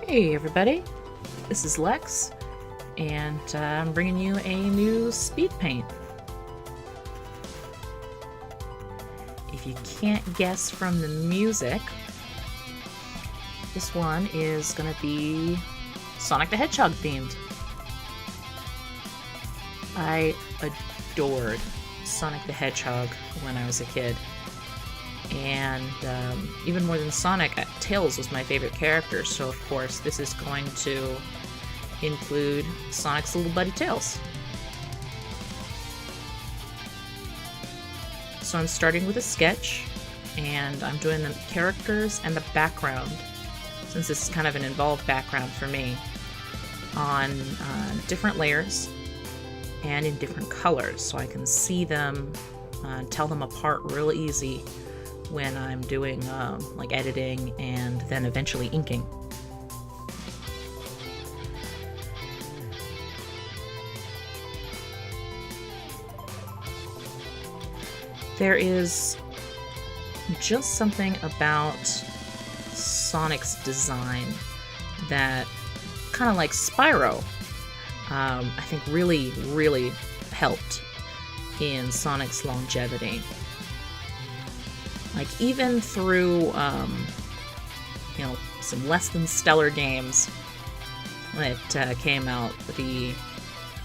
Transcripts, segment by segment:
Hey everybody, this is Lex, and I'm bringing you a new speed paint. If you can't guess from the music, this one is going to be Sonic the Hedgehog themed. I adored Sonic the Hedgehog when I was a kid. And even more than Sonic, Tails was my favorite character, so of course this is going to include Sonic's little buddy Tails. So I'm starting with a sketch, and I'm doing the characters and the background, since this is kind of an involved background for me, on different layers and in different colors, so I can see them, tell them apart real easy when I'm doing like editing and then eventually inking. There is just something about Sonic's design that, kind of like Spyro, I think really helped in Sonic's longevity. Like, even through, some less than stellar games that came out, the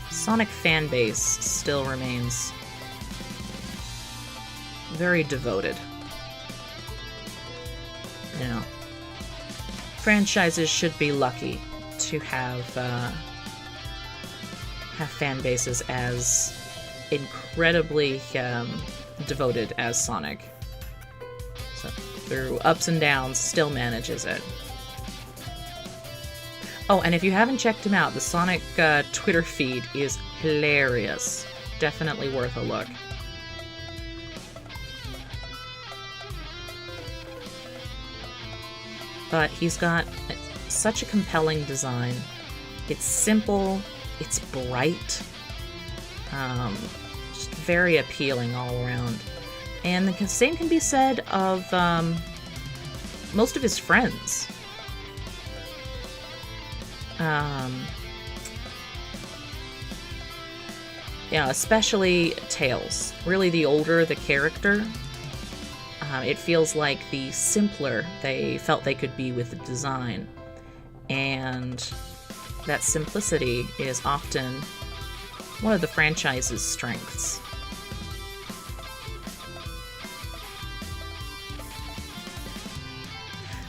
Sonic fan base still remains very devoted. You know, franchises should be lucky to have fan bases as incredibly devoted as Sonic. So, through ups and downs, still manages it. Oh, and if you haven't checked him out, the Sonic Twitter feed is hilarious. Definitely worth a look. But he's got such a compelling design. It's simple, it's bright, just very appealing all around. And the same can be said of most of his friends. Especially Tails. Really, the older the character, it feels like the simpler they felt they could be with the design. And that simplicity is often one of the franchise's strengths.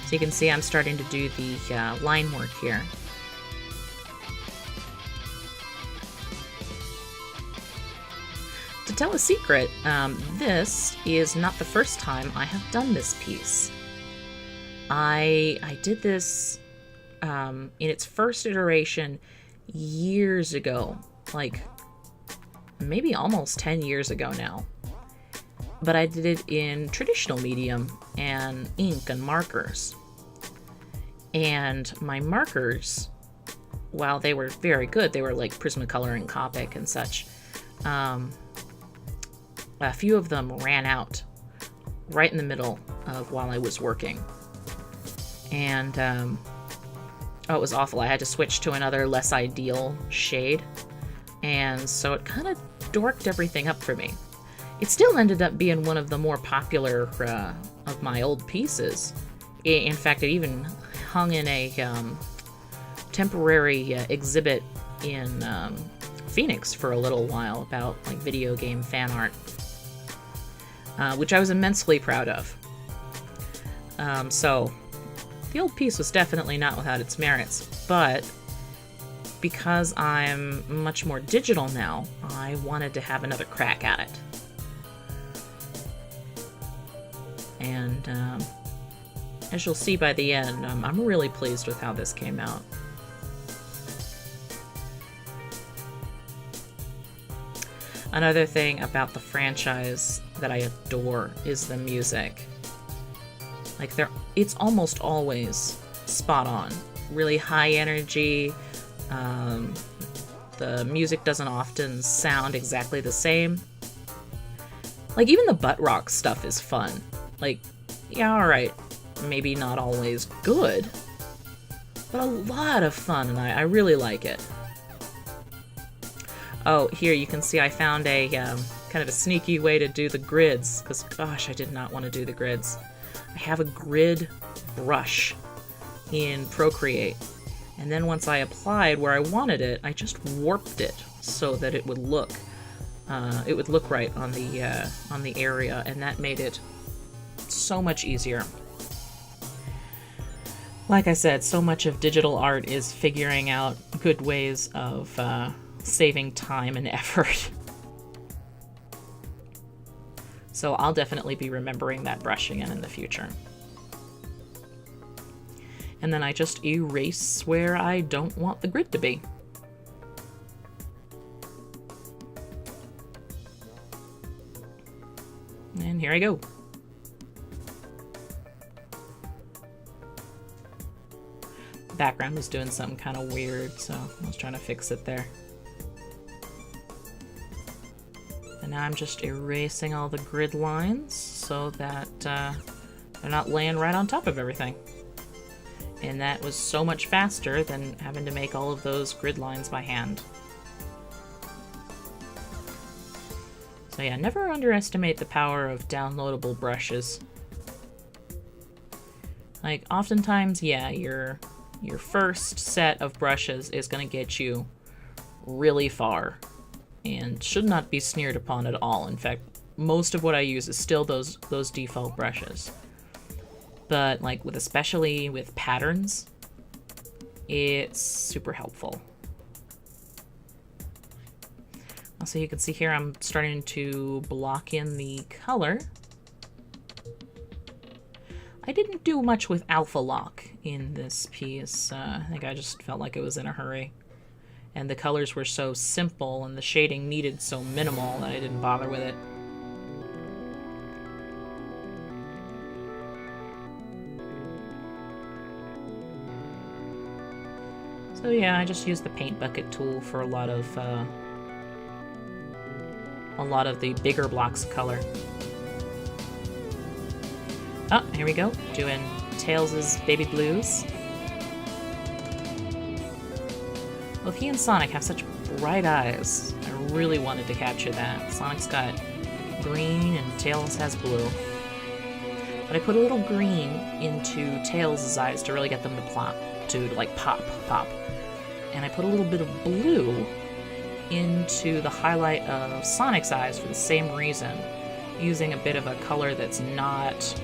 So you can see I'm starting to do the line work here. To tell a secret, this is not the first time I have done this piece. I did this in its first iteration years ago, like maybe almost 10 years ago now. But I did it in traditional medium and ink and markers. And my markers, while they were very good, they were like Prismacolor and Copic and such, a few of them ran out right in the middle of while I was working. And, it was awful. I had to switch to another less ideal shade. And so it kind of dorked everything up for me. It still ended up being one of the more popular of my old pieces. In fact, it even hung in a temporary exhibit in Phoenix for a little while about like video game fan art, which I was immensely proud of. So the old piece was definitely not without its merits, but because I'm much more digital now, I wanted to have another crack at it. And as you'll see by the end, I'm really pleased with how this came out. Another thing about the franchise that I adore is the music. Like, it's almost always spot on. Really high energy. The music doesn't often sound exactly the same. Like, even the butt rock stuff is fun. Like, yeah, alright, maybe not always good, but a lot of fun, and I really like it. Oh, here you can see I found a kind of a sneaky way to do the grids, because gosh, I did not want to do the grids. I have a grid brush in Procreate, and then once I applied where I wanted it, I just warped it so that it would look right on the area, and that made it so much easier. Like I said, so much of digital art is figuring out good ways of saving time and effort. So I'll definitely be remembering that brush again in the future. And then I just erase where I don't want the grid to be. And here I go. The background was doing something kind of weird, so I was trying to fix it there. And now I'm just erasing all the grid lines so that they're not laying right on top of everything. And that was so much faster than having to make all of those grid lines by hand. So yeah, never underestimate the power of downloadable brushes. Like, oftentimes, yeah, your first set of brushes is going to get you really far and should not be sneered upon at all. In fact, most of what I use is still those default brushes. But like especially with patterns, it's super helpful. Also, you can see here I'm starting to block in the color. I didn't do much with alpha lock in this piece. I think I just felt like it was in a hurry. And the colors were so simple and the shading needed so minimal that I didn't bother with it. So yeah, I just used the paint bucket tool for a lot of the bigger blocks of color. Oh, here we go, doing Tails' Baby Blues. Well, he and Sonic have such bright eyes. I really wanted to capture that. Sonic's got green and Tails has blue. But I put a little green into Tails' eyes to really get them to plop, to like pop. And I put a little bit of blue into the highlight of Sonic's eyes for the same reason, using a bit of a color that's not,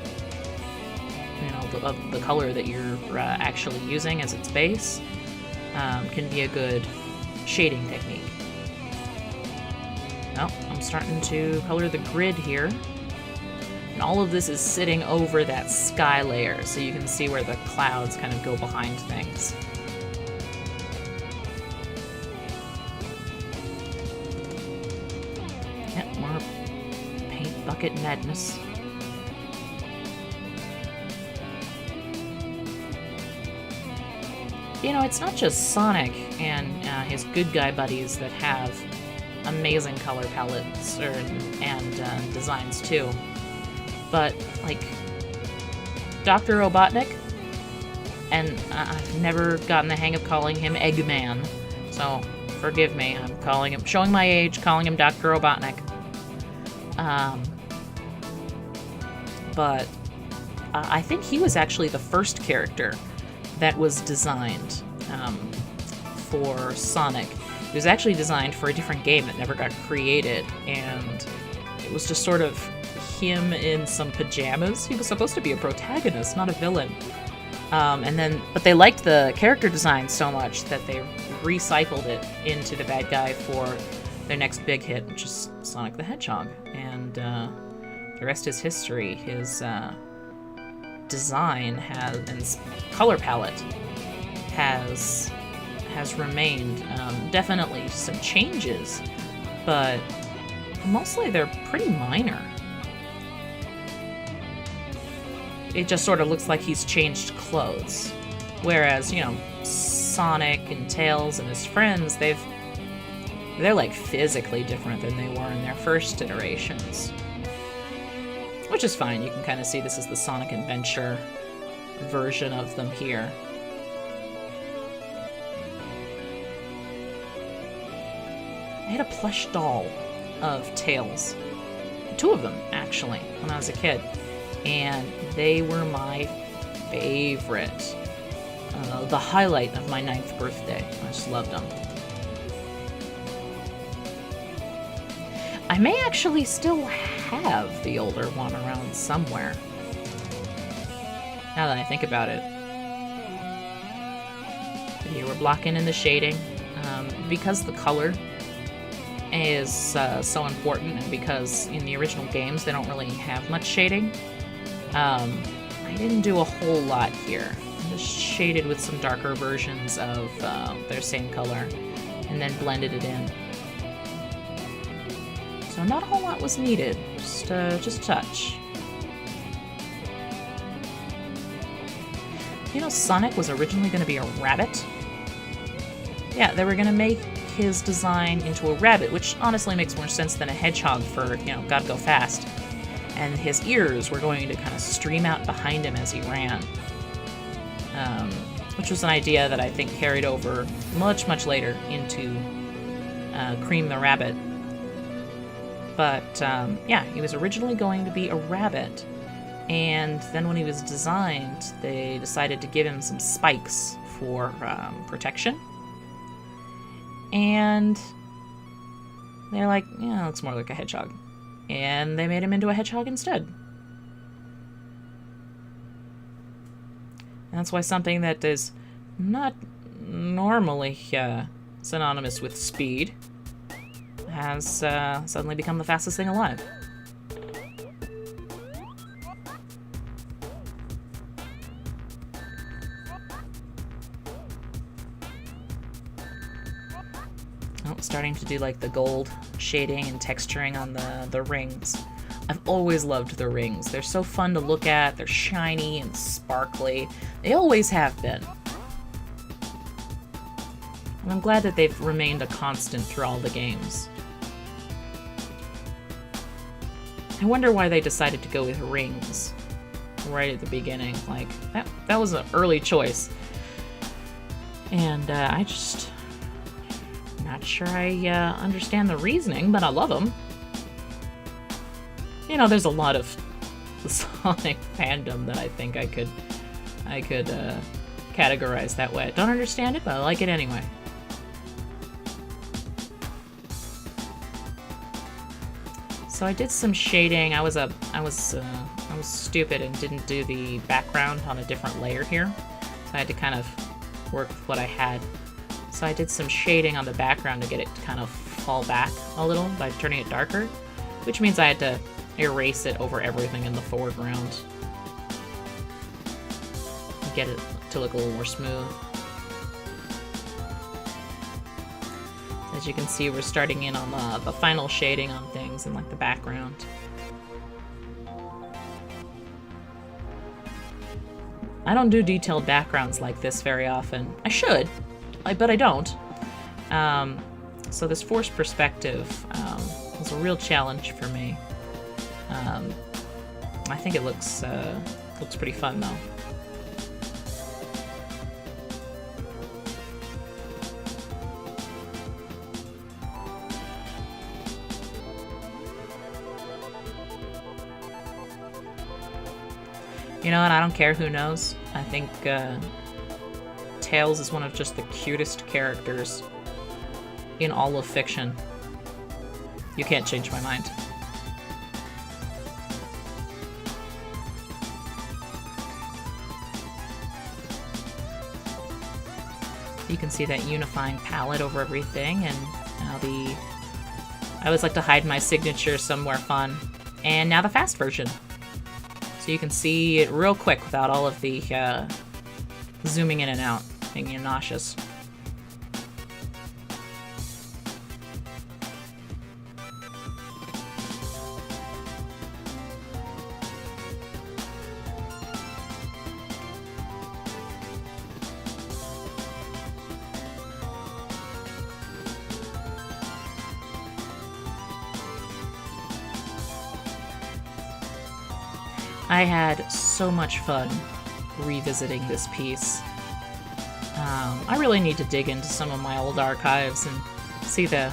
you know, the color that you're actually using as its base. Can be a good shading technique. Well, I'm starting to color the grid here. And all of this is sitting over that sky layer, so you can see where the clouds kind of go behind things. Yep, more paint bucket madness. You know, it's not just Sonic and his good guy buddies that have amazing color palettes and designs too, but like Dr. Robotnik, and I've never gotten the hang of calling him Eggman, so forgive me. I'm showing my age, calling him Dr. Robotnik. But I think he was actually the first character that was designed for Sonic. It was actually designed for a different game that never got created, and it was just sort of him in some pajamas. He was supposed to be a protagonist, not a villain. But they liked the character design so much that they recycled it into the bad guy for their next big hit, which is Sonic the Hedgehog. And the rest is history. His design and color palette has remained. Definitely some changes, but mostly they're pretty minor. It just sort of looks like he's changed clothes, whereas, you know, Sonic and Tails and his friends, they're like physically different than they were in their first iterations. Which is fine. You can kind of see this is the Sonic Adventure version of them here. I had a plush doll of Tails. 2 of them, actually, when I was a kid. And they were my favorite. The highlight of my 9th birthday. I just loved them. I may actually still have the older one around somewhere. Now that I think about it. But here we're blocking in the shading. Because the color is so important, and because in the original games they don't really have much shading, I didn't do a whole lot here. I just shaded with some darker versions of their same color, and then blended it in. So not a whole lot was needed, just a touch. You know, Sonic was originally going to be a rabbit. Yeah, they were going to make his design into a rabbit, which honestly makes more sense than a hedgehog for, you know, gotta go fast. And his ears were going to kind of stream out behind him as he ran. Which was an idea that I think carried over much, much later into Cream the Rabbit. But, yeah, he was originally going to be a rabbit. And then when he was designed, they decided to give him some spikes for protection. And they're like, yeah, it looks more like a hedgehog. And they made him into a hedgehog instead. And that's why something that is not normally synonymous with speed has suddenly become the fastest thing alive. Starting to do like the gold shading and texturing on the rings. I've always loved the rings. They're so fun to look at. They're shiny and sparkly. They always have been. And I'm glad that they've remained a constant through all the games. I wonder why they decided to go with rings right at the beginning. Like, that was an early choice. And I just... not sure I understand the reasoning, but I love them. You know, there's a lot of Sonic fandom that I think I could categorize that way. I don't understand it, but I like it anyway. So I did some shading. I was stupid and didn't do the background on a different layer here, so I had to kind of work with what I had. So I did some shading on the background to get it to kind of fall back a little by turning it darker, which means I had to erase it over everything in the foreground and get it to look a little more smooth. As you can see, we're starting in on the final shading on things in like the background. I don't do detailed backgrounds like this very often. I should. But I don't. So this forced perspective was a real challenge for me. I think it looks pretty fun though. You know what? I don't care who knows. I think Tails is one of just the cutest characters in all of fiction. You can't change my mind. You can see that unifying palette over everything, and now I always like to hide my signature somewhere fun. And now the fast version. So you can see it real quick without all of the zooming in and out, making you nauseous. I had so much fun revisiting this piece. I really need to dig into some of my old archives and see the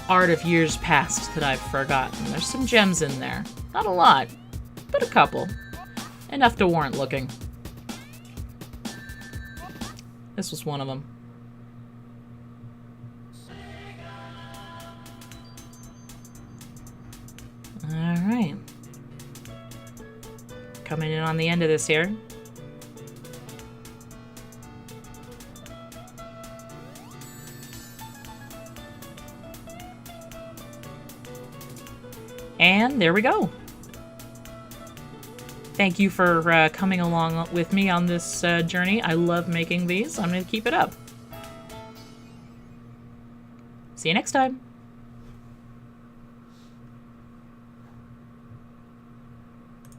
art of years past that I've forgotten. There's some gems in there. Not a lot, but a couple. Enough to warrant looking. This was one of them. Alright. Coming in on the end of this here. And there we go. Thank you for coming along with me on this journey. I love making these. I'm going to keep it up. See you next time.